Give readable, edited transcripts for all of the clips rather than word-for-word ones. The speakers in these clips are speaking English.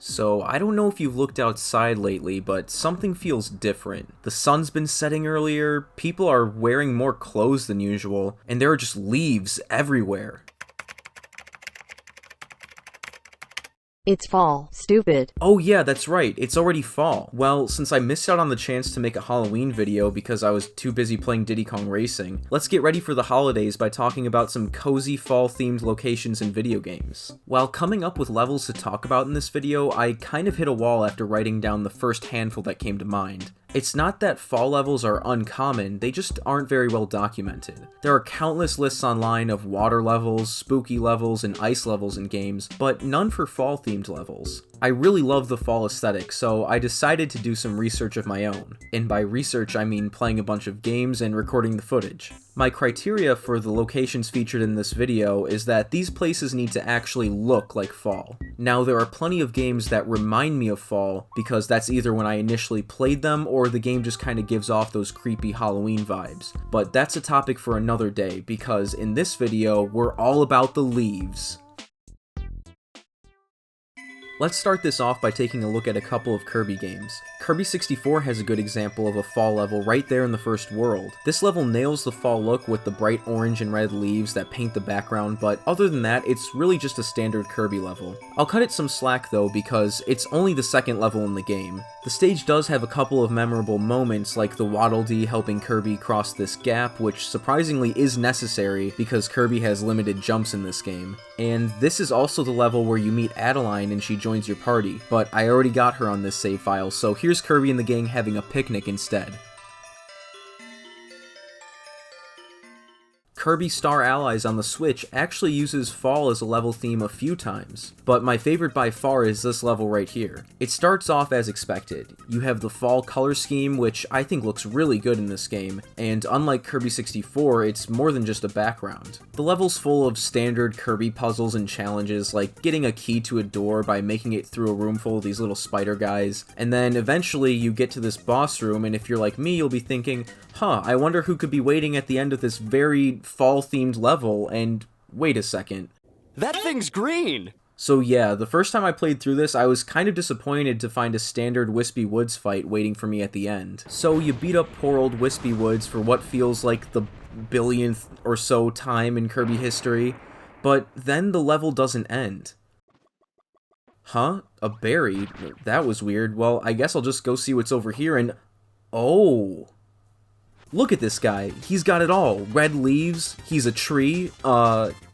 So, I don't know if you've looked outside lately, but something feels different. The sun's been setting earlier, people are wearing more clothes than usual, and there are just leaves everywhere. It's fall, stupid. Oh yeah, that's right, it's already fall. Well, since I missed out on the chance to make a Halloween video because I was too busy playing Diddy Kong Racing, let's get ready for the holidays by talking about some cozy fall-themed locations in video games. While coming up with levels to talk about in this video, I kind of hit a wall after writing down the first handful that came to mind. It's not that fall levels are uncommon, they just aren't very well documented. There are countless lists online of water levels, spooky levels, and ice levels in games, but none for fall-themed levels. I really love the fall aesthetic, so I decided to do some research of my own. And by research, I mean playing a bunch of games and recording the footage. My criteria for the locations featured in this video is that these places need to actually look like fall. Now, there are plenty of games that remind me of fall, because that's either when I initially played them or the game just kind of gives off those creepy Halloween vibes. But that's a topic for another day, because in this video, we're all about the leaves. Let's start this off by taking a look at a couple of Kirby games. Kirby 64 has a good example of a fall level right there in the first world. This level nails the fall look with the bright orange and red leaves that paint the background, but other than that, it's really just a standard Kirby level. I'll cut it some slack though because it's only the second level in the game. The stage does have a couple of memorable moments like the Waddle Dee helping Kirby cross this gap, which surprisingly is necessary because Kirby has limited jumps in this game. And this is also the level where you meet Adeline and she joins your party, but I already got her on this save file, so here's Kirby and the gang having a picnic instead. Kirby Star Allies on the Switch actually uses fall as a level theme a few times, but my favorite by far is this level right here. It starts off as expected. You have the fall color scheme, which I think looks really good in this game, and unlike Kirby 64, it's more than just a background. The level's full of standard Kirby puzzles and challenges, like getting a key to a door by making it through a room full of these little spider guys, and then eventually you get to this boss room, and if you're like me, you'll be thinking, I wonder who could be waiting at the end of this very fall-themed level, and wait a second. That thing's green! So yeah, the first time I played through this, I was kind of disappointed to find a standard Wispy Woods fight waiting for me at the end. So you beat up poor old Wispy Woods for what feels like the billionth or so time in Kirby history, but then the level doesn't end. Huh? A berry? That was weird. Well, I guess I'll just go see what's over here and... Oh... Look at this guy. He's got it all. Red leaves, he's a tree,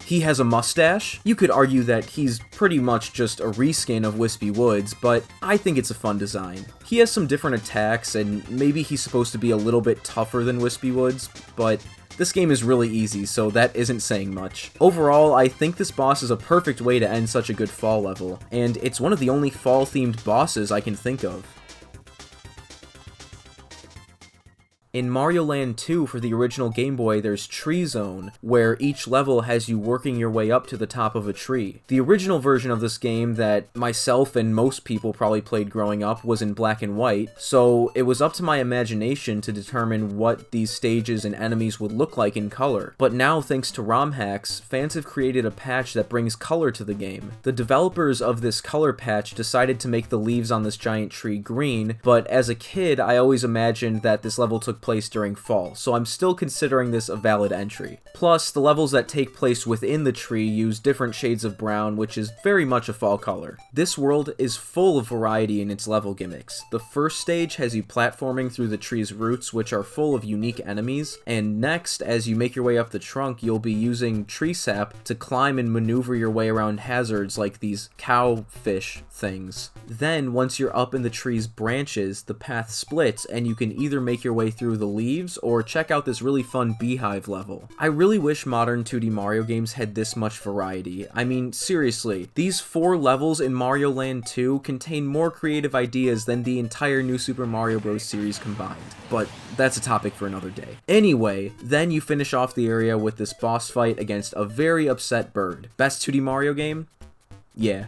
he has a mustache. You could argue that he's pretty much just a reskin of Wispy Woods, but I think it's a fun design. He has some different attacks, and maybe he's supposed to be a little bit tougher than Wispy Woods, but this game is really easy, so that isn't saying much. Overall, I think this boss is a perfect way to end such a good fall level, and it's one of the only fall-themed bosses I can think of. In Mario Land 2 for the original Game Boy, there's Tree Zone, where each level has you working your way up to the top of a tree. The original version of this game that myself and most people probably played growing up was in black and white, so it was up to my imagination to determine what these stages and enemies would look like in color. But now, thanks to ROM hacks, fans have created a patch that brings color to the game. The developers of this color patch decided to make the leaves on this giant tree green, but as a kid, I always imagined that this level took place during fall, so I'm still considering this a valid entry. Plus, the levels that take place within the tree use different shades of brown, which is very much a fall color. This world is full of variety in its level gimmicks. The first stage has you platforming through the tree's roots, which are full of unique enemies, and next, as you make your way up the trunk, you'll be using tree sap to climb and maneuver your way around hazards like these cowfish things. Then, once you're up in the tree's branches, the path splits, and you can either make your way through the leaves or check out this really fun beehive level. I really wish modern 2D Mario games had this much variety. I mean, seriously, these 4 levels in Mario Land 2 contain more creative ideas than the entire New Super Mario Bros. Series combined. But that's a topic for another day. Anyway, then you finish off the area with this boss fight against a very upset bird. Best 2D Mario game? Yeah.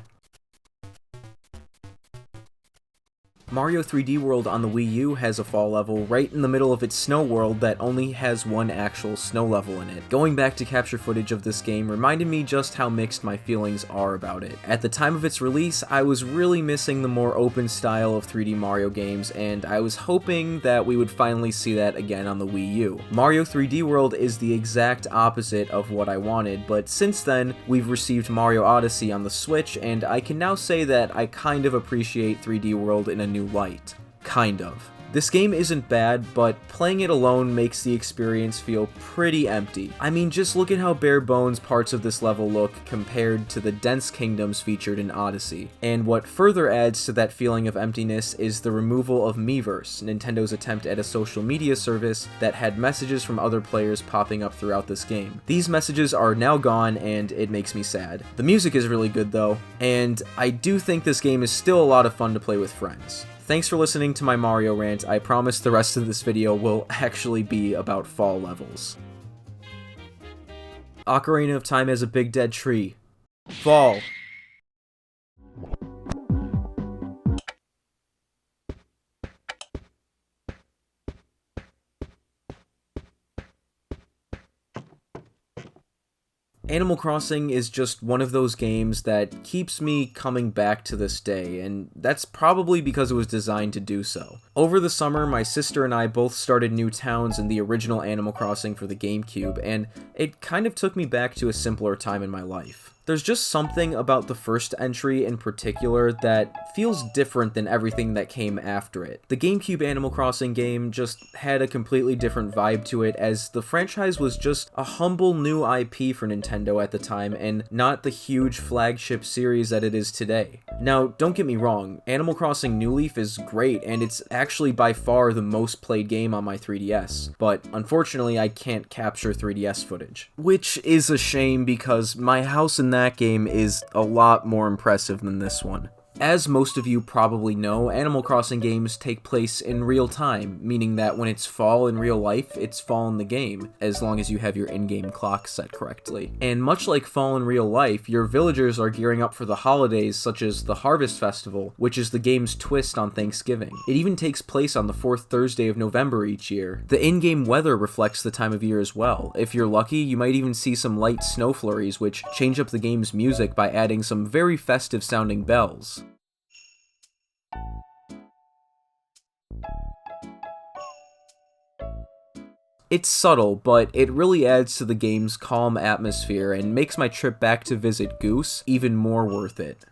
Mario 3D World on the Wii U has a fall level right in the middle of its snow world that only has one actual snow level in it. Going back to capture footage of this game reminded me just how mixed my feelings are about it. At the time of its release, I was really missing the more open style of 3D Mario games, and I was hoping that we would finally see that again on the Wii U. Mario 3D World is the exact opposite of what I wanted, but since then, we've received Mario Odyssey on the Switch, and I can now say that I kind of appreciate 3D World in a new light. Kind of. This game isn't bad, but playing it alone makes the experience feel pretty empty. I mean, just look at how bare bones parts of this level look compared to the dense kingdoms featured in Odyssey. And what further adds to that feeling of emptiness is the removal of Miiverse, Nintendo's attempt at a social media service that had messages from other players popping up throughout this game. These messages are now gone, and it makes me sad. The music is really good though, and I do think this game is still a lot of fun to play with friends. Thanks for listening to my Mario rant. I promise the rest of this video will actually be about fall levels. Ocarina of Time has a big dead tree. Fall. Animal Crossing is just one of those games that keeps me coming back to this day, and that's probably because it was designed to do so. Over the summer, my sister and I both started new towns in the original Animal Crossing for the GameCube, and it kind of took me back to a simpler time in my life. There's just something about the first entry in particular that feels different than everything that came after it. The GameCube Animal Crossing game just had a completely different vibe to it, as the franchise was just a humble new IP for Nintendo at the time and not the huge flagship series that it is today. Now, don't get me wrong, Animal Crossing New Leaf is great and it's actually by far the most played game on my 3DS, but unfortunately I can't capture 3DS footage. Which is a shame because my house in that game is a lot more impressive than this one. As most of you probably know, Animal Crossing games take place in real time, meaning that when it's fall in real life, it's fall in the game, as long as you have your in-game clock set correctly. And much like fall in real life, your villagers are gearing up for the holidays such as the Harvest Festival, which is the game's twist on Thanksgiving. It even takes place on the 4th Thursday of November each year. The in-game weather reflects the time of year as well. If you're lucky, you might even see some light snow flurries, which change up the game's music by adding some very festive sounding bells. It's subtle, but it really adds to the game's calm atmosphere and makes my trip back to visit Goose even more worth it.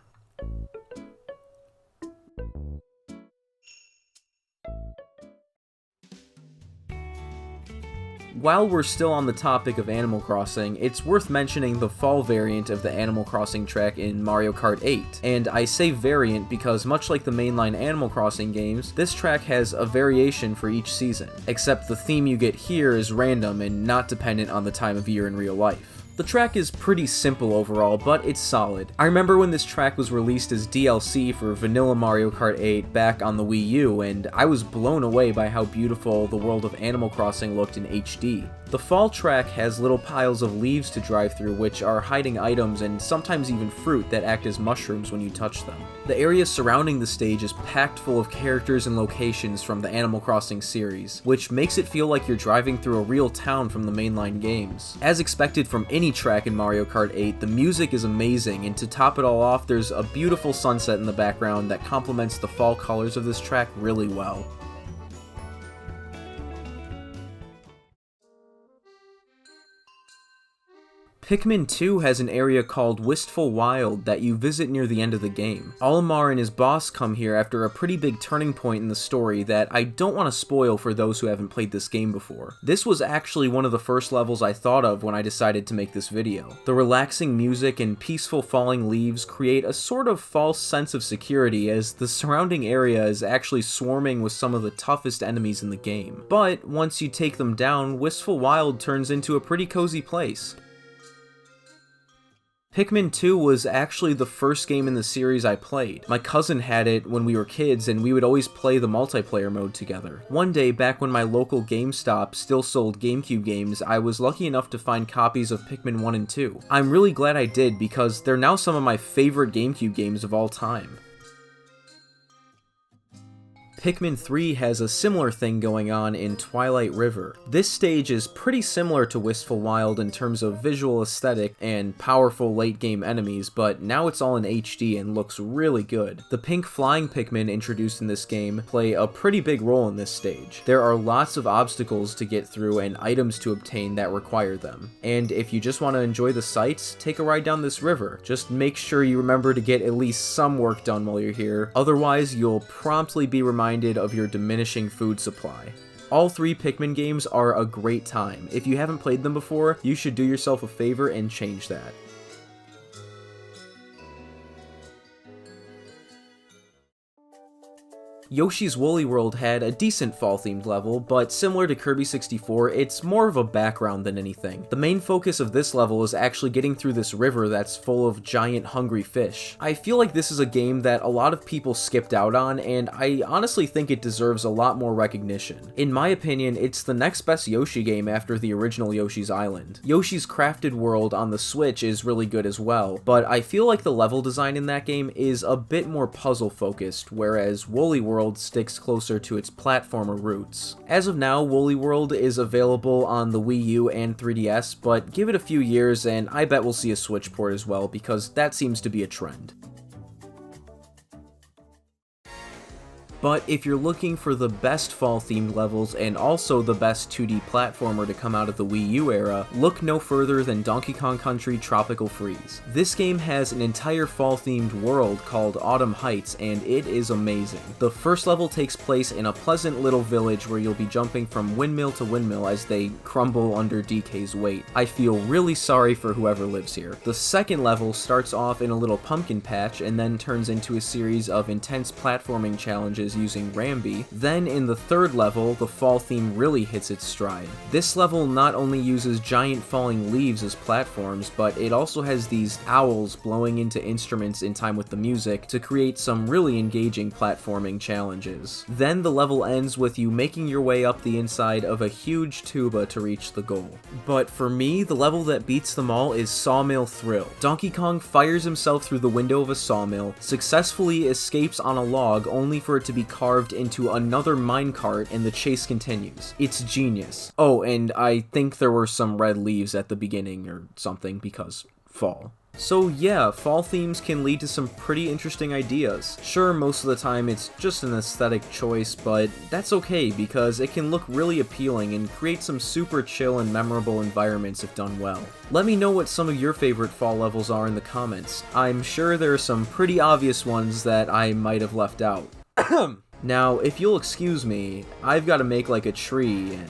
While we're still on the topic of Animal Crossing, it's worth mentioning the fall variant of the Animal Crossing track in Mario Kart 8. And I say variant because much like the mainline Animal Crossing games, this track has a variation for each season, except the theme you get here is random and not dependent on the time of year in real life. The track is pretty simple overall, but it's solid. I remember when this track was released as DLC for Vanilla Mario Kart 8 back on the Wii U, and I was blown away by how beautiful the world of Animal Crossing looked in HD. The fall track has little piles of leaves to drive through which are hiding items and sometimes even fruit that act as mushrooms when you touch them. The area surrounding the stage is packed full of characters and locations from the Animal Crossing series, which makes it feel like you're driving through a real town from the mainline games. As expected from any track in Mario Kart 8, the music is amazing, and to top it all off, there's a beautiful sunset in the background that complements the fall colors of this track really well. Pikmin 2 has an area called Wistful Wild that you visit near the end of the game. Olimar and his boss come here after a pretty big turning point in the story that I don't want to spoil for those who haven't played this game before. This was actually one of the first levels I thought of when I decided to make this video. The relaxing music and peaceful falling leaves create a sort of false sense of security as the surrounding area is actually swarming with some of the toughest enemies in the game. But once you take them down, Wistful Wild turns into a pretty cozy place. Pikmin 2 was actually the first game in the series I played. My cousin had it when we were kids and we would always play the multiplayer mode together. One day, back when my local GameStop still sold GameCube games, I was lucky enough to find copies of Pikmin 1 and 2. I'm really glad I did because they're now some of my favorite GameCube games of all time. Pikmin 3 has a similar thing going on in Twilight River. This stage is pretty similar to Wistful Wild in terms of visual aesthetic and powerful late game enemies, but now it's all in HD and looks really good. The pink flying Pikmin introduced in this game play a pretty big role in this stage. There are lots of obstacles to get through and items to obtain that require them. And if you just want to enjoy the sights, take a ride down this river. Just make sure you remember to get at least some work done while you're here, otherwise you'll promptly be reminded of your diminishing food supply. All 3 Pikmin games are a great time. If you haven't played them before, you should do yourself a favor and change that. Yoshi's Woolly World had a decent fall-themed level, but similar to Kirby 64, it's more of a background than anything. The main focus of this level is actually getting through this river that's full of giant hungry fish. I feel like this is a game that a lot of people skipped out on, and I honestly think it deserves a lot more recognition. In my opinion, it's the next best Yoshi game after the original Yoshi's Island. Yoshi's Crafted World on the Switch is really good as well, but I feel like the level design in that game is a bit more puzzle-focused, whereas Woolly World sticks closer to its platformer roots. As of now, Woolly World is available on the Wii U and 3DS, but give it a few years and I bet we'll see a Switch port as well, because that seems to be a trend. But if you're looking for the best fall-themed levels and also the best 2D platformer to come out of the Wii U era, look no further than Donkey Kong Country Tropical Freeze. This game has an entire fall-themed world called Autumn Heights, and it is amazing. The first level takes place in a pleasant little village where you'll be jumping from windmill to windmill as they crumble under DK's weight. I feel really sorry for whoever lives here. The second level starts off in a little pumpkin patch and then turns into a series of intense platforming challenges using Rambi. Then in the third level, the fall theme really hits its stride. This level not only uses giant falling leaves as platforms, but it also has these owls blowing into instruments in time with the music to create some really engaging platforming challenges. Then the level ends with you making your way up the inside of a huge tuba to reach the goal. But for me, the level that beats them all is Sawmill Thrill. Donkey Kong fires himself through the window of a sawmill, successfully escapes on a log only for it to be carved into another minecart, and the chase continues. It's genius. Oh, and I think there were some red leaves at the beginning or something because fall. So yeah, fall themes can lead to some pretty interesting ideas. Sure, most of the time it's just an aesthetic choice, but that's okay because it can look really appealing and create some super chill and memorable environments if done well. Let me know what some of your favorite fall levels are in the comments. I'm sure there are some pretty obvious ones that I might have left out. Now, if you'll excuse me, I've got to make like a tree and